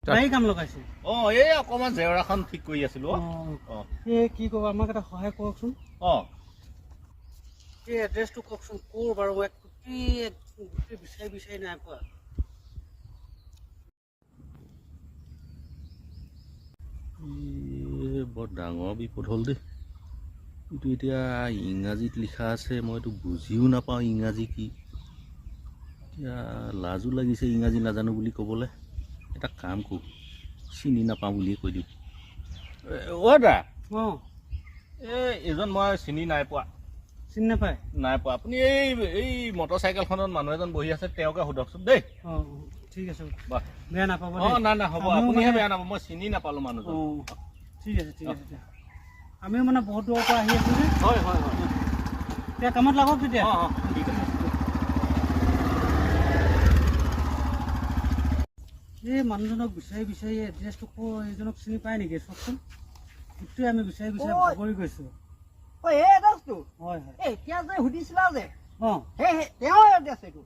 গাড়ী কাম লগাইছে এই অকমান জেওৰাখন ঠিক কৰি আছিলো কি ক'ব আমাক এটা সহায় কৰকচোন এই এড্ৰেছটো কওকচোন ক'ৰ বাৰু গোটেই বিচাৰি নাই পোৱা বৰ ডাঙৰ বিপদ হ'ল দেই কিন্তু এতিয়া ইংৰাজীত লিখা আছে মইতো বুজিও নাপাওঁ ইংৰাজী কি এতিয়া লাজো লাগিছে ইংৰাজী নাজানো বুলি ক'বলৈ এটা কাম কৰোঁ চিনি নাপাওঁ বুলিয়ে কৈ দিওঁ দা এইজন মই চিনি নাই পোৱা চিনি নাপায় নাই পোৱা আপুনি এই মটৰ চাইকেলখনত মানুহ এজন বহি আছে তেওঁকে সোধকচোন দেই ঠিক আছে বেয়া নাপাব নাই হ'ব আপুনিহে বেয়া নাপাব মই চিনি নাপালোঁ মানুহজন ঠিক আছে আমিও মানে বহুত দূৰৰ পৰা আহি আছোঁ যে হয় এতিয়া কামত লাগক তেতিয়া ঠিক আছে এই মানুহজনক বিচাৰি এড্ৰেছটো এইজনক চিনি পায় নেকি চাওকচোন গোটেই আমি বিচাৰি ভাগৰি গৈছোঁ এই এড্ৰেছটো হয় এতিয়া যে সুধিছিলা যে তেওঁ এড্ৰেছ এইটো